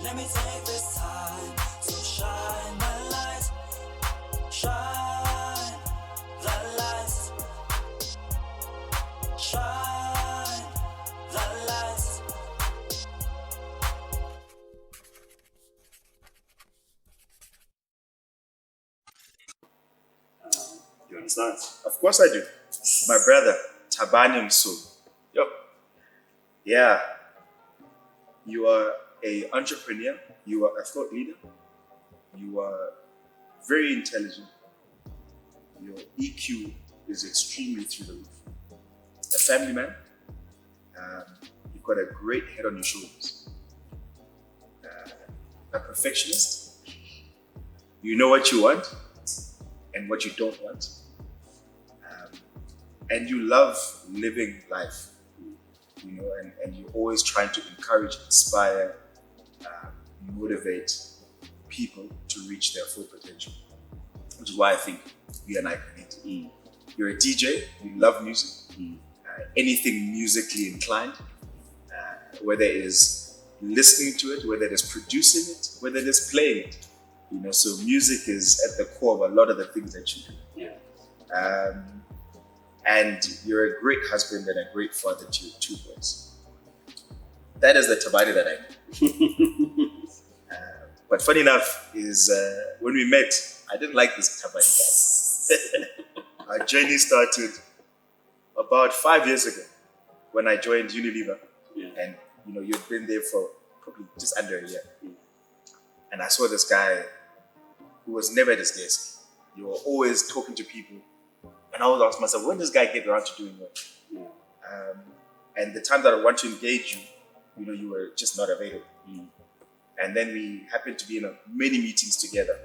Let me take this time to shine my light, shine the light, shine the light. You understand? Of course I do. My brother, Tabani Msu. Yo. Yeah. You are an entrepreneur. You are a thought leader. You are very intelligent. Your EQ is extremely through the roof. A family man. You've got a great head on your shoulders. A perfectionist. You know what you want and what you don't want. And you love living life, and you're always trying to encourage, inspire, motivate people to reach their full potential, which is why I think you and I connect. You're a DJ, you love music, anything musically inclined, whether it is listening to it, whether it is producing it, whether it is playing it. So music is at the core of a lot of the things that you do. Yeah. And you're a great husband and a great father to your two boys. That is the Tabani that I know. But funny enough is when we met, I didn't like this Tabani guy. Our journey started about 5 years ago when I joined Unilever. Yeah. And you'd been there for probably just under a year. And I saw this guy who was never at his desk. You were always talking to people. And I always ask myself, when does this guy get around to doing work? Yeah. And the time that I want to engage you, you were just not available. And then we happened to be in many meetings together.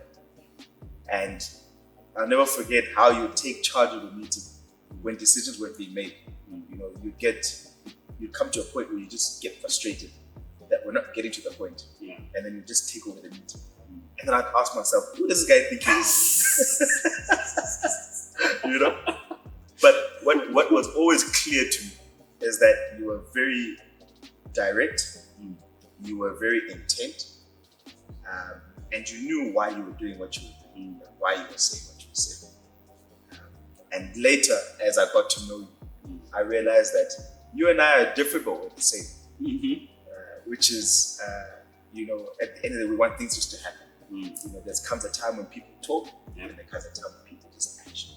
And I'll never forget how you take charge of the meeting when decisions weren't being made. You'd come to a point where you just get frustrated that we're not getting to the point. Yeah. And then you just take over the meeting. And then I'd ask myself, who does this guy think he is? But what was always clear to me is that you were very direct, you were very intent, and you knew why you were doing what you were doing, and why you were saying what you were saying. And later, as I got to know you, I realized that you and I are different, but we're the same. Which is, at the end of the day, we want things just to happen. There comes a time when people talk, and there comes a time when people just action.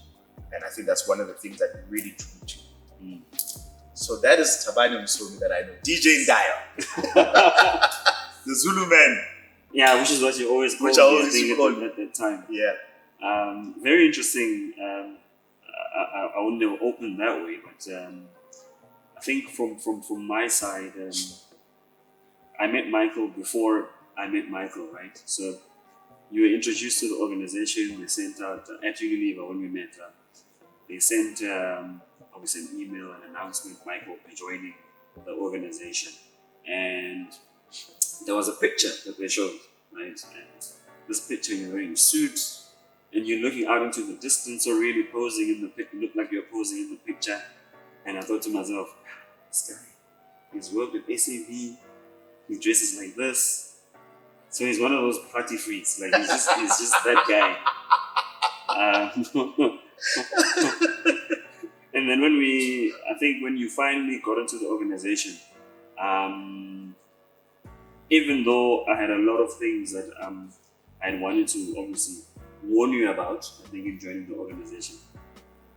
And I think that's one of the things that really drew me to you. So that is Tabani Msomi that I know. DJ Ndaya. The Zulu man. Yeah, which is what you always called Which I always called at that time. Yeah. Very interesting. I wouldn't have opened that way, but I think from my side, I met Michael before I met Michael, right? So you were introduced to the organization. They sent out at Unilever when we met. They sent obviously an email, an announcement. Michael will be joining the organization, and there was a picture that they showed, right? And this picture, you're wearing a suit, and you're looking out into the distance, or really posing in the picture. Look like you're posing in the picture. And I thought to myself, this guy, he's worked at SAP. He dresses like this. So he's one of those party freaks. Like he's just that guy. And then when you finally got into the organization, even though I had a lot of things that I wanted to obviously warn you about, I think in joining the organization,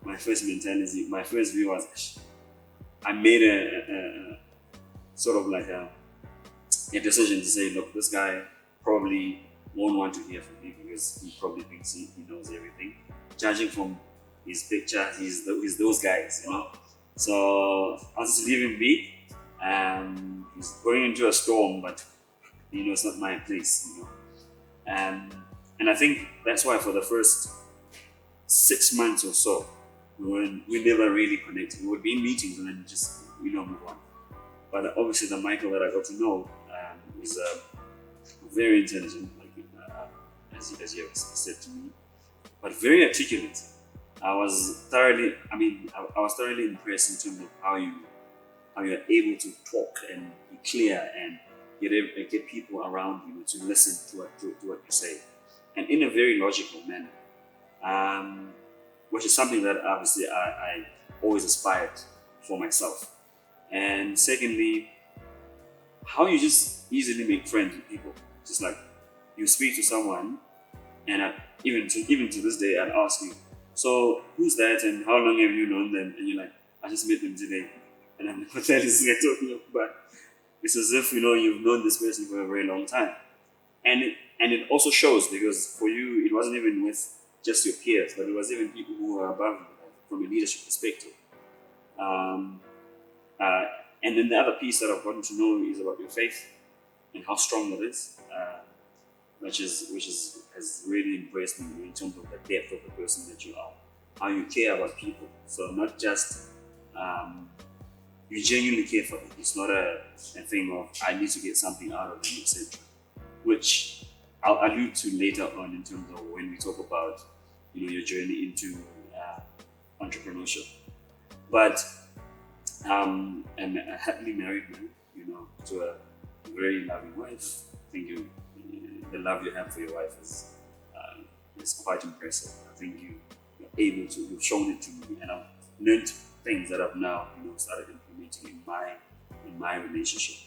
my first view was, I made a sort of like a decision to say, look, this guy probably won't want to hear from me because he probably thinks he knows everything. Judging from his picture, he's those guys, So I'll just leave him be. He's going into a storm, but it's not my place, And I think that's why for the first 6 months or so, we never really connected. We would be in meetings and then just move on. But obviously the Michael that I got to know is very intelligent, like as you have said to me, but very articulate. I was thoroughly impressed in terms of how you are able to talk and be clear and get people around you to listen to what you say, and in a very logical manner, which is something that obviously I always aspired for myself. And secondly, how you just easily make friends with people. Just like you speak to someone, and even to this day, I'd ask you, so who's that, and how long have you known them? And you're like, I just met them today, and I'm like, what the hell is this guy talking about? It's as if you've known this person for a very long time, and it also shows, because for you it wasn't even with just your peers, but it was even people who were above you, like, from a leadership perspective. And then the other piece that I've gotten to know is about your faith and how strong it is, which has really impressed me in terms of the depth of the person that you are, how you care about people. So not just you genuinely care for them. It's not a thing of I need to get something out of them, etc. Which I'll allude to later on in terms of when we talk about your journey into entrepreneurship. But I'm a happily married man, to a very loving wife. I think the love you have for your wife is quite impressive. I think you've shown it to me, and I've learned things that I've now started implementing in my relationship.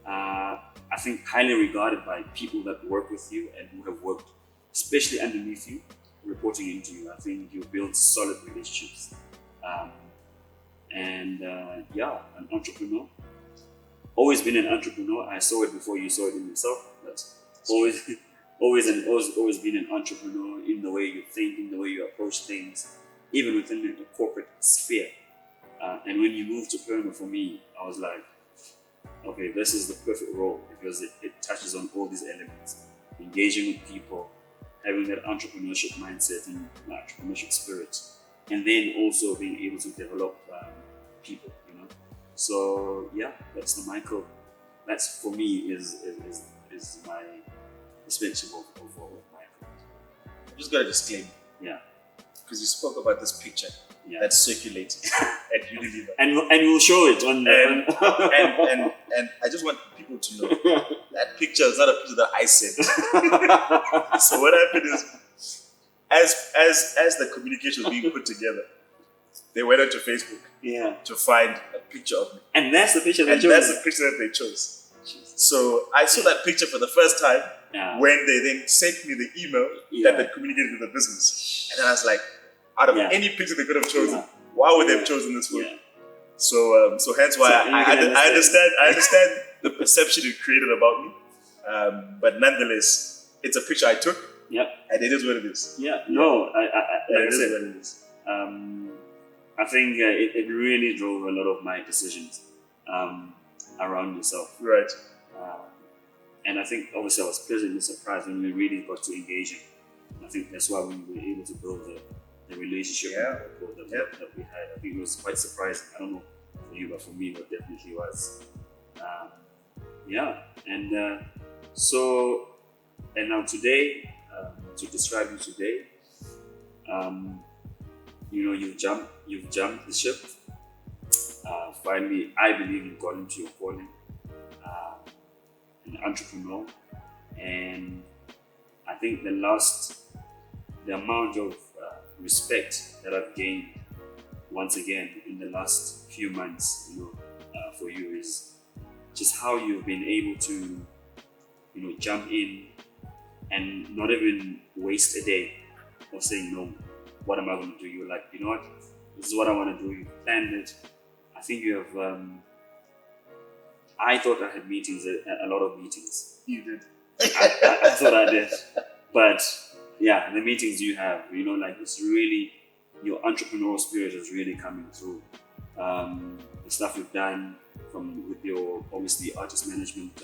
I think highly regarded by people that work with you and who have worked, especially underneath you, reporting into you. I think you build solid relationships. An entrepreneur. Always been an entrepreneur. I saw it before you saw it in yourself, but always been an entrepreneur in the way you think, in the way you approach things, even within the corporate sphere. And when you moved to Perma, for me, I was like, okay, this is the perfect role, because it touches on all these elements: engaging with people, having that entrepreneurship mindset and entrepreneurship spirit, and then also being able to develop people. So yeah, that's the Michael. That's for me is my perspective of Michael. I'm just gonna disclaim. Yeah. Because you spoke about this picture that's circulated at Unilever, and we'll show it on and I just want people to know that picture is not a picture that I sent. So what happened is, as the communication was being put together, they went onto Facebook to find a picture of me, and that's the picture that they chose. So I saw that picture for the first time when they then sent me the email that they communicated with the business, and then I was like, out of any picture they could have chosen, why would they have chosen this one? So hence why I understand the perception it created about me, but nonetheless, it's a picture I took, and it is what it is. It is what it is. I think it really drove a lot of my decisions around yourself. Right. And I think obviously I was pleasantly surprised when we really got to engaging. I think that's why we were able to build the relationship that we had. I think it was quite surprising. I don't know for you, but for me it definitely was. And now today, to describe you today, you've jumped the ship. Finally, I believe you've got into your calling, an entrepreneur, and I think the amount of respect that I've gained once again in the last few months, for you is just how you've been able to, jump in and not even waste a day of saying no. What am I going to do? You're like, you know what? This is what I want to do. You planned it. I think you have. I thought I had meetings, a lot of meetings. You did. I thought I did, but yeah, the meetings you have, it's really, your entrepreneurial spirit is really coming through. The stuff you've done with your, obviously, artist management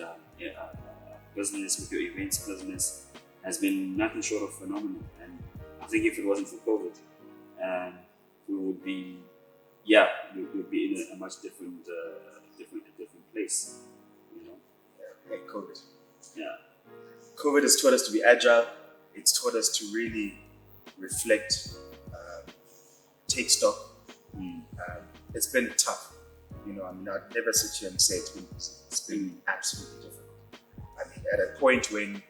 business, with your events business, has been nothing short of phenomenal. And I think if it wasn't for COVID, we would be, in a much different place, Hey, COVID. Yeah. COVID has taught us to be agile. It's taught us to really reflect, take stock. It's been tough. I'd never sit here and say it's been absolutely difficult. at a point when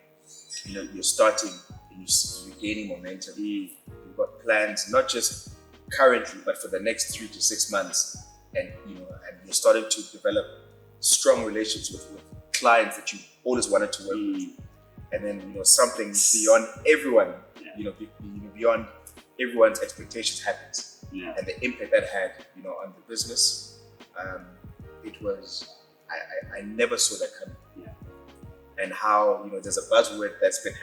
you're starting and you're gaining momentum. You've got plans, not just currently, but for the next 3 to 6 months, and and you're starting to develop strong relationships with clients that you always wanted to work with, and then something beyond everyone, beyond everyone's expectations happens, and the impact that had, on the business, it was I never saw that coming. And how there's a buzzword that's been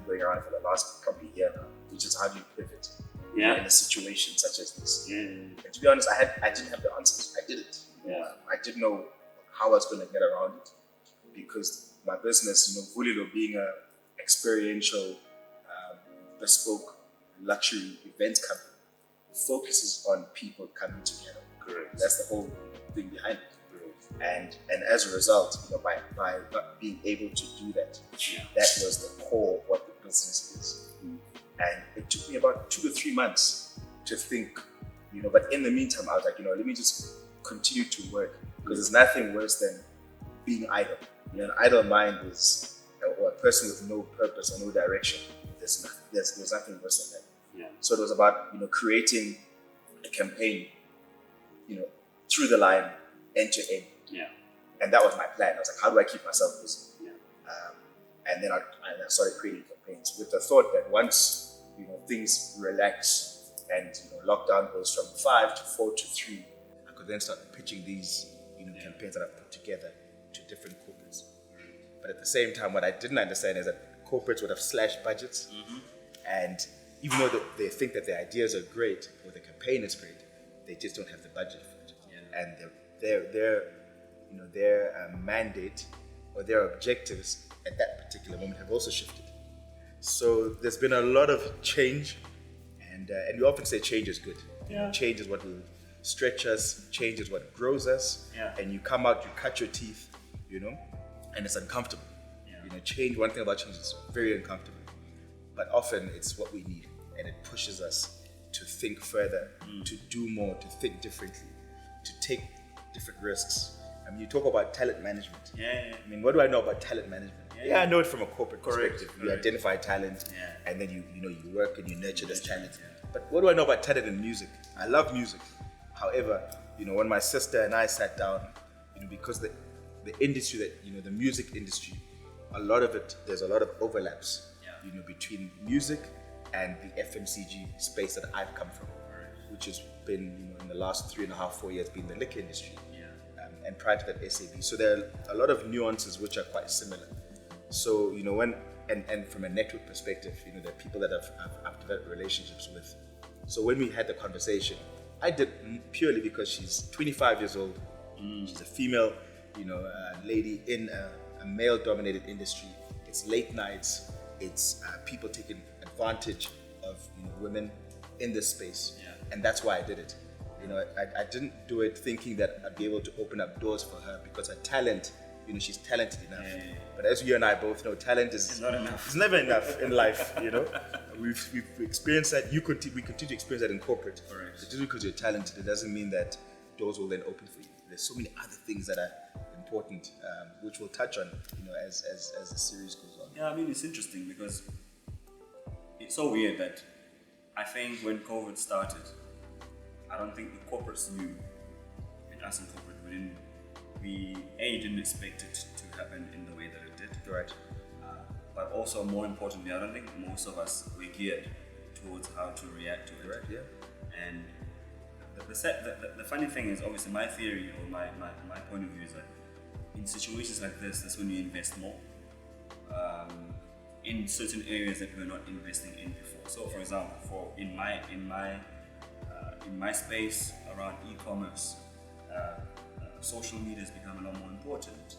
going around for the last probably year now, which is how do you pivot in a situation such as this. And to be honest, I didn't have the answers. I didn't. I didn't know how I was going to get around it, because my business, Vulilo, being a experiential, bespoke luxury events company, focuses on people coming together. Correct. That's the whole thing behind it. And as a result, by not being able to do that, that was the core of what the business is. And it took me about 2 to 3 months to think, but in the meantime, I was like, let me just continue to work, because there's nothing worse than being idle. An idle mind is, or a person with no purpose or no direction. There's nothing worse than that. So it was about, creating a campaign, through the line, end to end. And that was my plan. I was like, how do I keep myself busy? And then I started creating campaigns with the thought that once things relax and lockdown goes from 5 to 4 to 3, I could then start pitching these campaigns that I've put together to different corporates. But at the same time, what I didn't understand is that corporates would have slashed budgets, and even though they think that their ideas are great or the campaign is great, they just don't have the budget for it. And their mandate or their objectives at that particular moment have also shifted. So there's been a lot of change, and we often say change is good. Change is what will stretch us. Change is what grows us. And you come out, you cut your teeth, and it's uncomfortable. Change. One thing about change is very uncomfortable, but often it's what we need, and it pushes us to think further, to do more, to think differently, to take different risks. I mean, you talk about talent management. I mean, what do I know about talent management? I know it from a corporate perspective. You identify talent, and then you work and you nurture this talent. But what do I know about talent in music? I love music. However, when my sister and I sat down, because the industry that the music industry, there's a lot of overlaps, between music and the FMCG space that I've come from, which has been, in the last 3.5, 4 years, been the liquor industry. And prior to that, SAB. So there are a lot of nuances which are quite similar. So, and from a network perspective, there are people that I've developed relationships with. So when we had the conversation, I did purely because she's 25 years old. She's a female, lady in a male-dominated industry. It's late nights. It's people taking advantage of women in this space, and that's why I did it. I didn't do it thinking that I'd be able to open up doors for her, because her talent, she's talented enough. But as you and I both know, talent is not enough. It's never enough in life. We've experienced that. We continue to experience that in corporate. So just because you're talented, it doesn't mean that doors will then open for you. There's so many other things that are important, which we'll touch on, as the series goes on. I mean, it's interesting because it's so weird that I think when COVID started, I don't think the corporates knew, and us in corporate, we didn't expect it to happen in the way that it did. Right. But also, more importantly, I don't think most of us were geared towards how to react to it. Right. Yeah. And the funny thing is, obviously, my theory or my point of view is that in situations like this, that's when you invest more in certain areas that we're not investing in before. So, for example, in my space around e-commerce, social media has become a lot more important.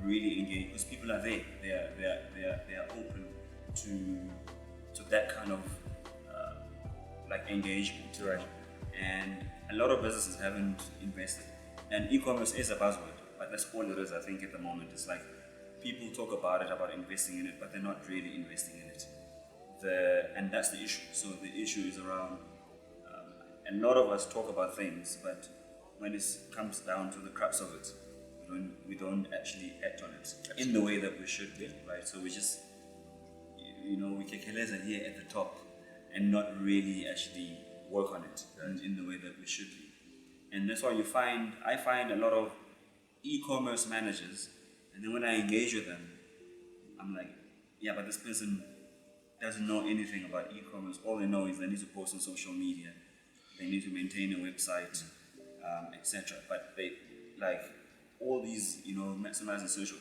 Really engage, because people are there. They are open to that kind of engagement. Right. And a lot of businesses haven't invested. And e-commerce is a buzzword, but that's all it is. I think at the moment it's like people talk about investing in it, but they're not really investing in it. And that's the issue. So the issue is around. A lot of us talk about things, but when it comes down to the crux of it, We don't actually act on it in the way that we should be, right? So we just, we kekeleza here at the top and not really actually work on it in the way that we should be. And that's why I find a lot of e-commerce managers, and then when I engage with them, I'm like, yeah, but this person doesn't know anything about e-commerce. All they know is they need to post on social media, they need to maintain a website, etc. But they like all these, maximizing social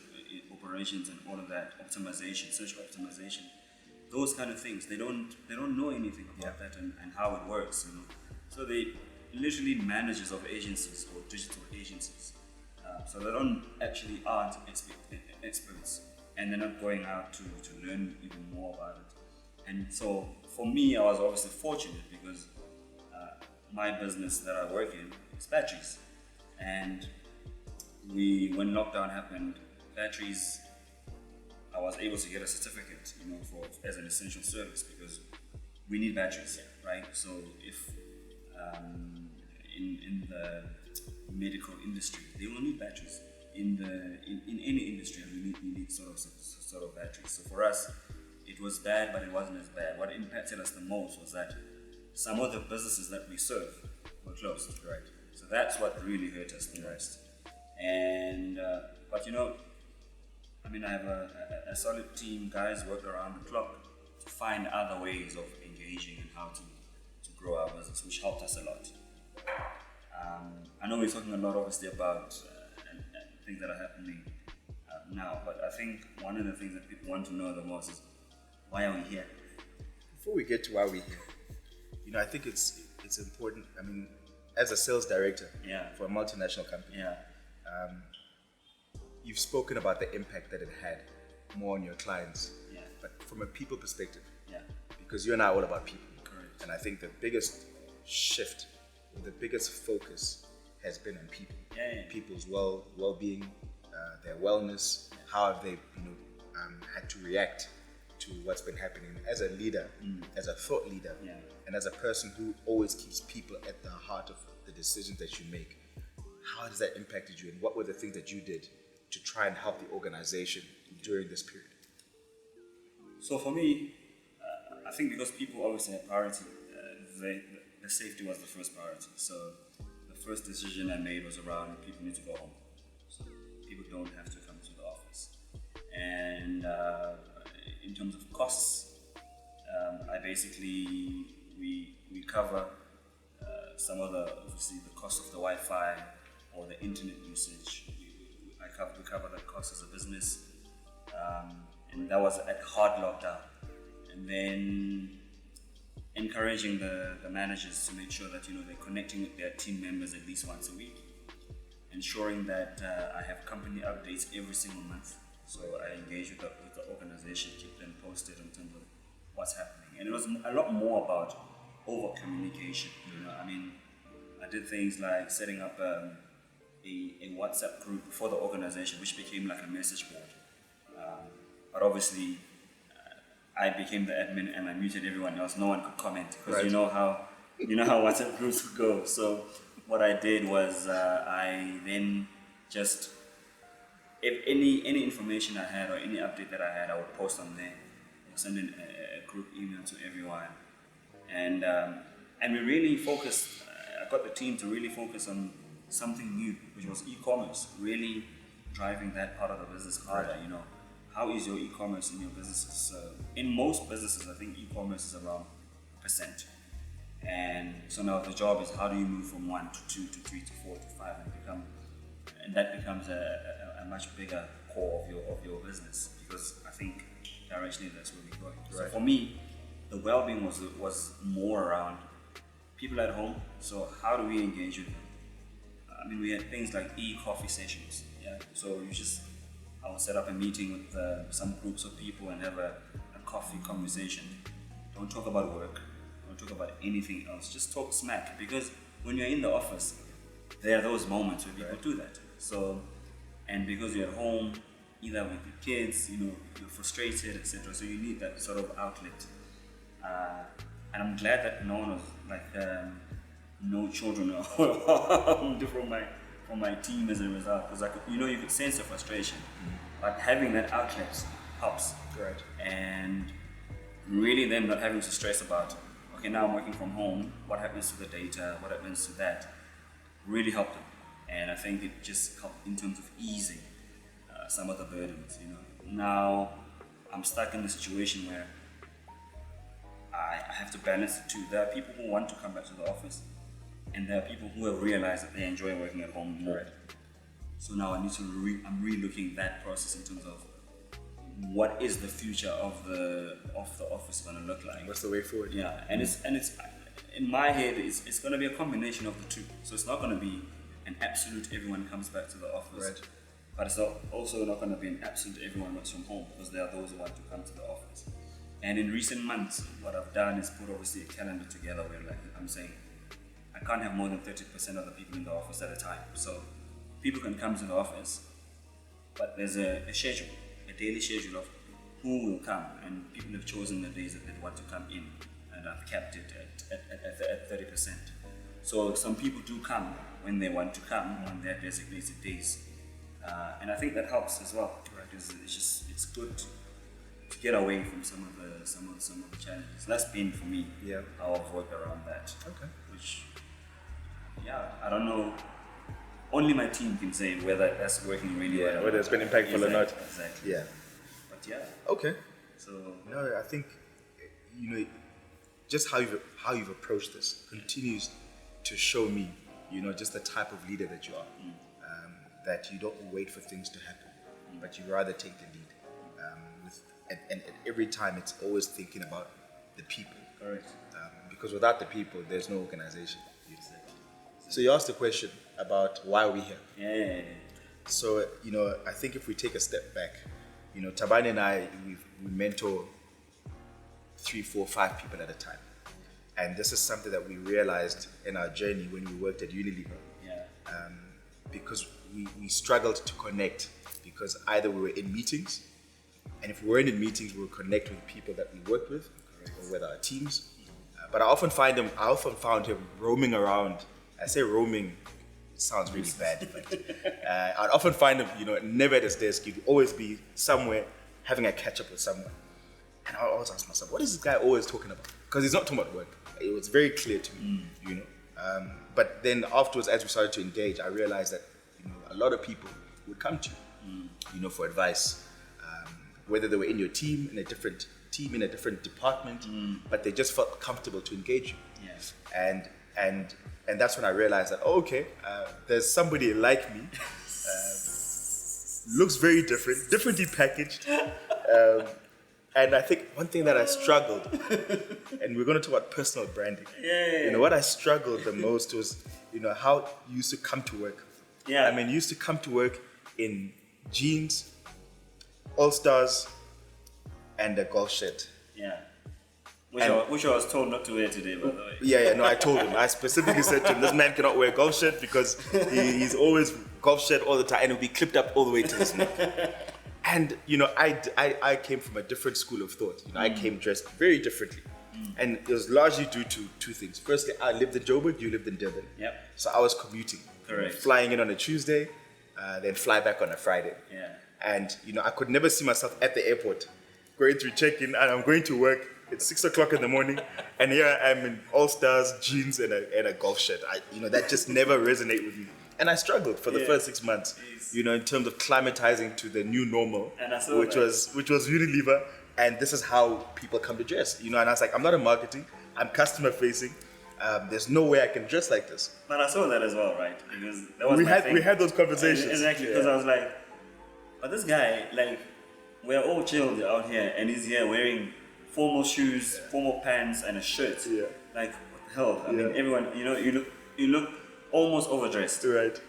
operations and all of that optimization, social optimization, those kind of things. They don't know anything about that and how it works. So they literally managers of agencies or digital agencies. So they don't actually aren't experts, and they're not going out to learn even more about it. And so for me, I was obviously fortunate because my business that I work in is batteries, and when lockdown happened, batteries, I was able to get a certificate, as an essential service because we need batteries, right? So if in the medical industry, they will need batteries. In any industry, we need sort of batteries. So for us, it was bad, but it wasn't as bad. What impacted us the most was that some of the businesses that we serve were closed, right? So that's what really hurt us the most. And but I have a solid team. Guys worked around the clock to find other ways of engaging and how to grow our business, which helped us a lot. I know we're talking a lot, obviously, about things that are happening now, but I think one of the things that people want to know the most is, why are we here? Before we get to why we're here, I think it's important. As a sales director for a multinational company, you've spoken about the impact that it had more on your clients, but from a people perspective, because you and I are all about people. Correct. And I think the biggest shift, or the biggest focus, has been on people. People's well-being, their wellness. How have they, had to react to what's been happening as a leader, as a thought leader, and as a person who always keeps people at the heart of the decisions that you make. How has that impacted you, and what were the things that you did to try and help the organization during this period? So for me, I think because people always have priority, the safety was the first priority. So the first decision I made was around people need to go home. So people don't have to come to the office. And in terms of costs, I basically, we cover some of obviously the cost of the Wi-Fi or the internet usage. We cover that cost as a business. And that was at hard lockdown. And then encouraging the managers to make sure that they're connecting with their team members at least once a week, ensuring that I have company updates every single month. So I engage with the organization, keep them posted in terms of what's happening. And it was a lot more about over communication. I did things like setting up a WhatsApp group for the organization, which became like a message board. But obviously, I became the admin and I muted everyone else. No one could comment because you know how WhatsApp groups would go. So what I did was I then just, if any information I had or any update that I had, I would post on there or send in a group email to everyone. And we really focused. I got the team to really focus on something new, which was e-commerce. Really driving that part of the business harder. How is your e-commerce in your businesses? In most businesses, I think e-commerce is around %. And so now the job is, how do you move from 1 to 2 to 3 to 4 to 5 and that becomes a much bigger core of your business, because I think directionally that's where we're going. So for me, the well-being was more around people at home. So how do we engage with them? We had things like e-coffee sessions. So I would set up a meeting with some groups of people and have a coffee conversation. Don't talk about work. Don't talk about anything else. Just talk smack, because when you're in the office, there are those moments where people do that. So, and because you're at home, either with your kids, you're frustrated, etc. So you need that sort of outlet. And I'm glad that no one was no children from for my team as a result, because you could sense the frustration, but having that outlet helps. Right. And really them not having to stress about, okay, now I'm working from home, what happens to the data, what happens to that, really helped them. And I think it just helped in terms of easing some of the burdens. Now I'm stuck in a situation where I have to balance the two. There are people who want to come back to the office, and there are people who have realized that they enjoy working at home more. Right. So now I need to I'm re-looking that process in terms of what is the future of the office going to look like. What's the way forward? Yeah, and it's in my head it's going to be a combination of the two. So it's not going to be an absolute everyone comes back to the office, Right. but it's also not going to be an absolute everyone works from home, because there are those who want to come to the office. And in recent months, what I've done is put obviously a calendar together where, like, I'm saying I can't have more than 30% of the people in the office at a time. So people can come to the office, but there's a schedule, a daily schedule of who will come, and people have chosen the days that they want to come in, and I've kept it at 30%. So some people do come when they want to come on their designated days, and I think that helps as well. Right? It's good to get away from some of the challenges. That's been for me. Yeah. How I've worked around that. Okay. Which, I don't know. Only my team can say whether that's working really well. Whether it's been impactful or not. Exactly. Yeah. But yeah. Okay. So. No, I think just how you've approached this continues to show me, just the type of leader that you are. That you don't wait for things to happen, but you rather take the lead. And every time it's always thinking about the people. Correct. Because without the people, there's no organization. So you asked the question about why are we here? Yeah. So, I think if we take a step back, Tabani and I, we mentor 3, 4, 5 people at a time. And this is something that we realized in our journey when we worked at Unilever. Yeah. Because we struggled to connect, because either we were in meetings, and if we weren't in meetings, we would connect with people that we worked with, or with our teams. But I often found him roaming around. I say roaming, it sounds really bad, but I'd often find him, never at his desk. He'd always be somewhere having a catch up with someone. And I always ask myself, what is this guy always talking about? Because he's not talking about work. It was very clear to me, But then afterwards, as we started to engage, I realized that a lot of people would come to you, for advice, whether they were in your team, in a different team, in a different department, but they just felt comfortable to engage you. Yes. And that's when I realized that, there's somebody like me, looks very differently packaged. And I think one thing that I struggled, and we're going to talk about personal branding. Yeah. What I struggled the most was, how you used to come to work. Yeah. I mean, you used to come to work in jeans, all-stars, and a golf shirt. Yeah. Which I was told not to wear today, by the way. Yeah, no, I told him. I specifically said to him, this man cannot wear a golf shirt because he's always golf shirt all the time, and it'll be clipped up all the way to his neck. And, I came from a different school of thought. I came dressed very differently. And it was largely due to two things. Firstly, I lived in Joburg, you lived in Durban. Yep. So I was commuting. Correct. Flying in on a Tuesday, then fly back on a Friday. Yeah. And, I could never see myself at the airport going through check-in, and I'm going to work. It's 6 o'clock in the morning, and here I am in all-stars, jeans, and a golf shirt. That just never resonated with me. And I struggled for the first 6 months, in terms of climatizing to the new normal, which was Unilever, and this is how people come to dress. And I was like, I'm not in marketing, I'm customer facing. There's no way I can dress like this. But I saw that as well, right? Because that was we had those conversations. Exactly, because I was like, but this guy, like, we're all chilled out here, and he's here wearing formal shoes, formal pants, and a shirt. Yeah. Like, what the hell? I mean, everyone, you look almost overdressed. Right.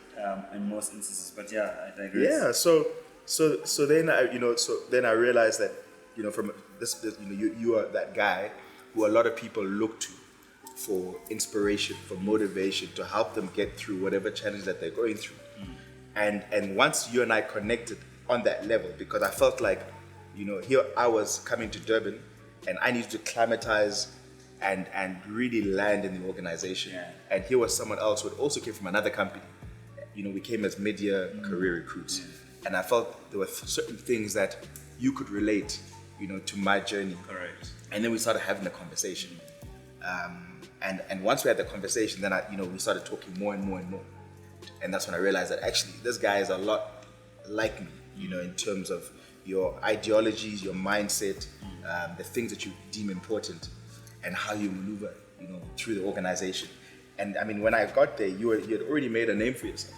In most instances, but yeah, I digress. Yeah. So then I realized that, from this, you are that guy who a lot of people look to for inspiration, for motivation, to help them get through whatever challenge that they're going through. And once you and I connected on that level, because I felt like, here I was coming to Durban, and I needed to climatize and really land in the organization. Yeah. And here was someone else who also came from another company, we came as mid-year career recruits, and I felt there were certain things that you could relate, to my journey. Correct. And then we started having a conversation, and once we had the conversation, then we started talking more and more and more, and that's when I realized that actually this guy is a lot like me, in terms of your ideologies, your mindset, the things that you deem important, and how you maneuver, through the organization. And I mean, when I got there, you had already made a name for yourself,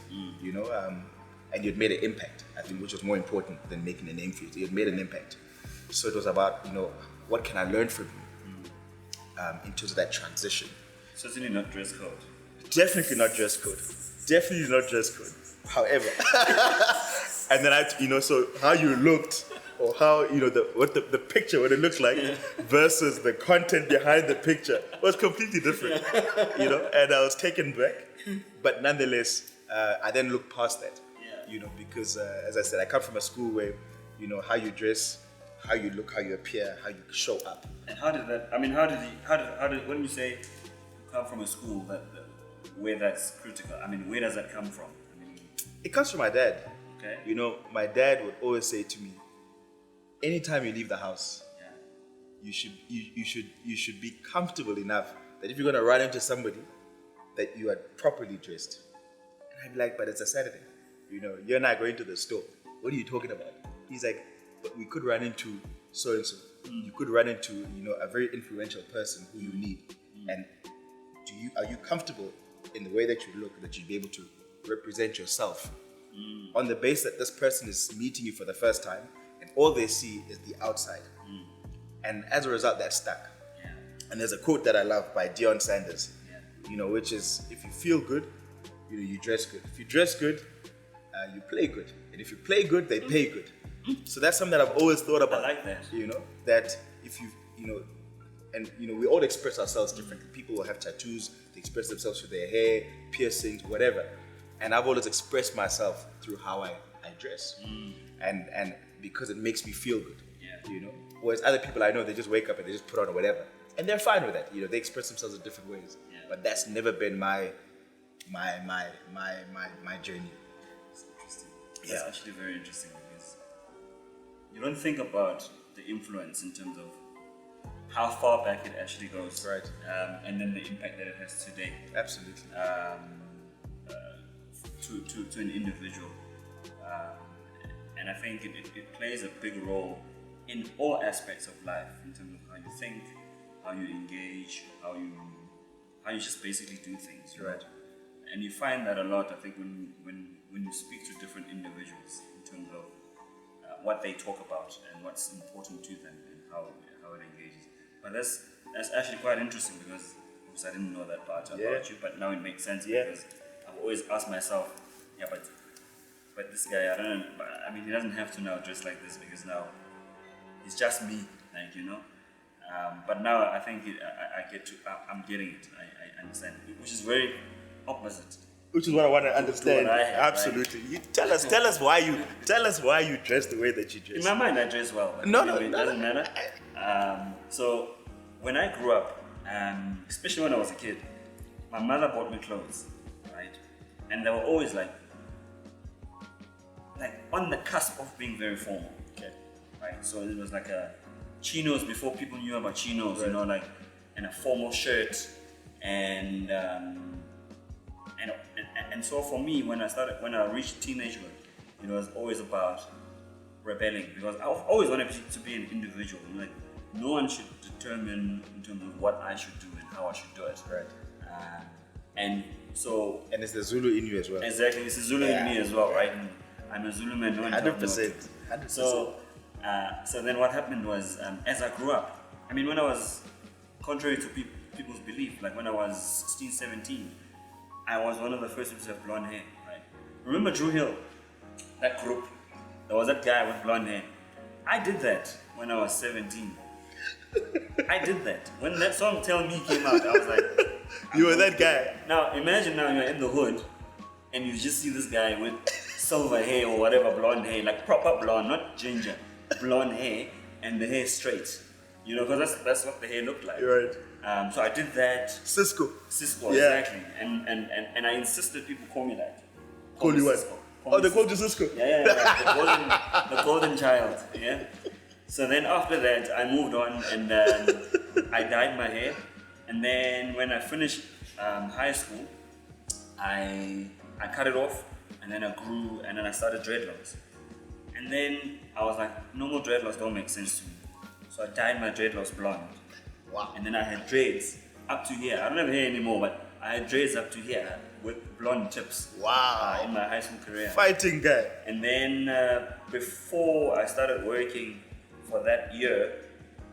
and you had made an impact, I think, which was more important than making a name for yourself. You had made an impact. So it was about, what can I learn from you in terms of that transition. Certainly not dress code. Definitely not dress code. Definitely not dress code. However, and then so how you looked, or how, the picture, what it looked like, versus the content behind the picture was completely different, and I was taken back. But nonetheless, I then looked past that, because as I said, I come from a school where, how you dress, how you look, how you appear, how you show up. And how did when you say come from a school where that's critical, where does that come from? It comes from my dad. Okay. My dad would always say to me, anytime you leave the house, you should be comfortable enough that if you're gonna run into somebody, that you are properly dressed. And I'd be like, but it's a Saturday. You're not going to the store. What are you talking about? He's like, but we could run into so and so. You could run into, a very influential person who you need. And are you comfortable in the way that you look, that you'd be able to represent yourself on the base that this person is meeting you for the first time, and all they see is the outside. And as a result, that stuck. Yeah. And there's a quote that I love by Deion Sanders, which is, if you feel good, you dress good. If you dress good, you play good. And if you play good, they pay good. So that's something that I've always thought about. I like that. That if we all express ourselves differently. People will have tattoos, they express themselves through their hair, piercings, whatever. And I've always expressed myself through how I dress. And because it makes me feel good. Yeah. Whereas other people I know, they just wake up and they just put on whatever. And they're fine with that. They express themselves in different ways. Yeah. But that's never been my journey. It's interesting. Yeah. That's actually very interesting, because you don't think about the influence in terms of how far back it actually goes. Right. And then the impact that it has today. Absolutely. To an individual. And I think it plays a big role in all aspects of life, in terms of how you think, how you engage, how you just basically do things. Right. And you find that a lot, I think, when you speak to different individuals in terms of what they talk about and what's important to them and how it engages. But that's actually quite interesting, because I didn't know that part about you, but now it makes sense, because I've always asked myself, but this guy, I don't know, he doesn't have to now dress like this, because now it's just me, but now I think I'm getting it, I understand, which is very opposite. Which is what I want to understand. what I have, absolutely. Right? You tell us why you dress the way that you dress. In my mind, I dress well. But it doesn't matter. So when I grew up, especially when I was a kid, my mother bought me clothes, right? And they were always like on the cusp of being very formal. Okay. Right. So it was like a chinos before people knew about chinos, right. And a formal shirt, and so for me, when I reached teenagehood, it was always about rebelling, because I always wanted to be an individual. No one should determine in terms of what I should do and how I should do it. Right. And it's the Zulu in you as well. Exactly, it's the Zulu in me as well, right? And I'm a Zulu man. 100%. So then what happened was, as I grew up, when I was, contrary to people's belief, like when I was 16, 17, I was one of the first people to have blonde hair, right? Remember Drew Hill? That group? There was that guy with blonde hair. I did that when I was 17. I did that. When that song Tell Me came out, I was like... You were that guy. Now, imagine now you're in the hood and you just see this guy with silver hair or whatever, blonde hair, like proper blonde, not ginger, blonde hair, and the hair straight. Because that's what the hair looked like. You're right. So I did that. Cisco, exactly. And I insisted people call me that. Call you what? Cisco. Oh, they called you Cisco. Yeah. The golden child. Yeah. So then after that, I moved on and I dyed my hair. And then when I finished high school, I cut it off, and then I grew, and then I started dreadlocks. And then I was like, no more dreadlocks don't make sense to me. So I dyed my dreadlocks blonde. Wow. And then I had dreads up to here. I don't have hair anymore, but I had dreads up to here with blonde tips. Wow. In my high school career. Fighting guy. And then before I started working for that year,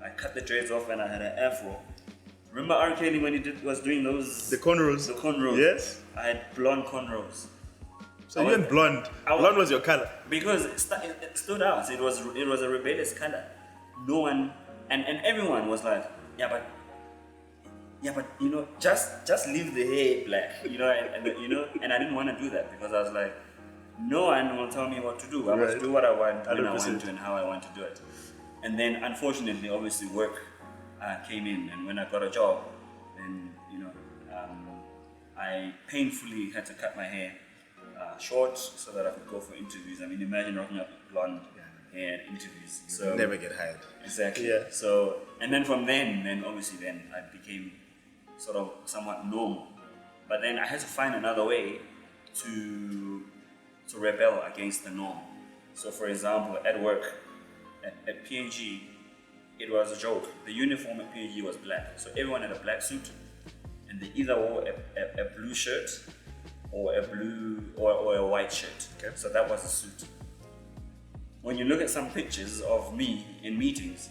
I cut the dreads off and I had an afro. Remember R. Kelly when he was doing those? The cornrows. The cornrows. Yes. I had blonde cornrows. So you went blonde. Blonde was your color. Because it stood out. It was a rebellious color. No one and everyone was like, yeah, but you know, just leave the hair black, you know, and I didn't want to do that because I was like, no one will tell me what to do. I must do what I want when I want to and how I want to do it. And then unfortunately, obviously, work came in, and when I got a job, then I painfully had to cut my hair short so that I could go for interviews. I mean, imagine rocking up blonde hair at interviews. So never get hired. Exactly. Yeah. So, and then from then obviously I became sort of somewhat normal. But then I had to find another way to rebel against the norm. So for example, at work, at P&G, it was a joke. The uniform at P&G was black. So everyone had a black suit, and they either wore a blue shirt or a blue or a white shirt. Okay. So that was a suit. When you look at some pictures of me in meetings,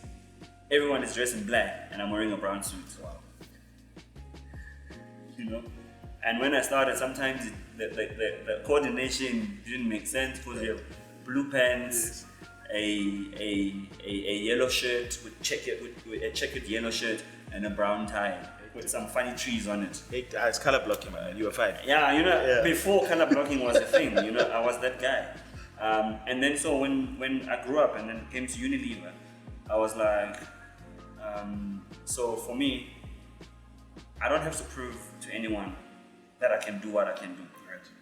everyone is dressed in black and I'm wearing a brown suit. Wow. You know? And when I started, sometimes the coordination didn't make sense because you have blue pants, a yellow shirt with a checkered yellow shirt and a brown tie with some funny trees on it. It's color blocking, man. You were fine. Yeah, before color blocking was a thing, I was that guy. And then so when I grew up and then came to Unilever, I was like, so for me, I don't have to prove to anyone that I can do what I can do.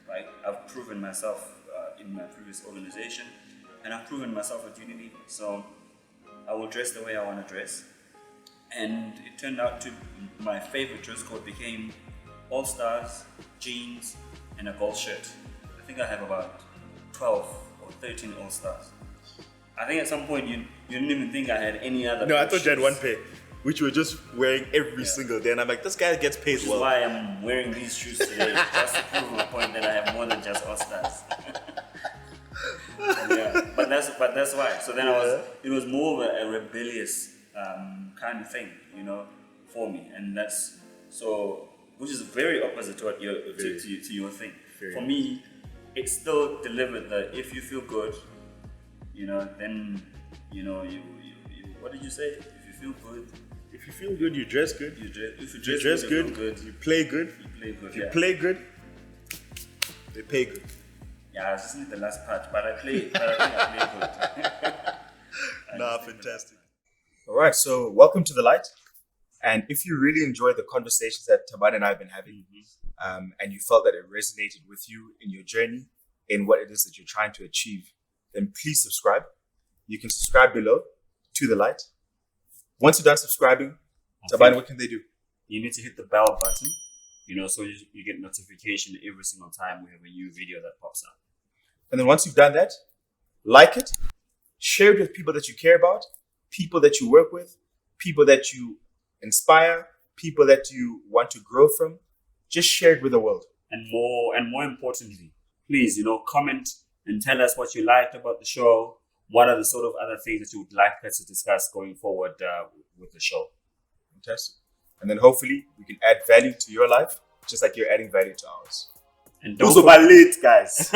Right? I've proven myself in my previous organization, and I've proven myself at Unilever. So I will dress the way I want to dress. And it turned out to my favorite dress code became All Stars, jeans, and a gold shirt. I think I have about 12 or 13 All Stars. I think at some point you didn't even think I had any other. No, I thought you had one pair, which you were just wearing every single day. And I'm like, this guy gets paid well. That's why I'm wearing these shoes today, just to prove my point that I have more than just All Stars. But that's why. So then it was more of a rebellious kind of thing, for me, and that's so, which is very opposite to what to your thing. For me, it still delivered that if you feel good, then you what did you say? If you feel good. If you feel good, you dress good. If you dress good, you play good. If you play good, they pay good. Yeah, I just need the last part, but I think I play good. Fantastic. All right, so welcome to The Light. And if you really enjoy the conversations that Taban and I have been having, and you felt that it resonated with you in your journey, in what it is that you're trying to achieve, then please subscribe. You can subscribe below to The Light. Once you're done subscribing, Taban, what can they do? You need to hit the bell button, so you get notification every single time we have a new video that pops up. And then once you've done that, like it, share it with people that you care about, people that you work with, people that you inspire, people that you want to grow from. Just share it with the world. And more importantly, please, comment and tell us what you liked about the show. What are the sort of other things that you would like us to discuss going forward with the show? Fantastic. And then hopefully we can add value to your life, just like you're adding value to ours. And don't late, guys.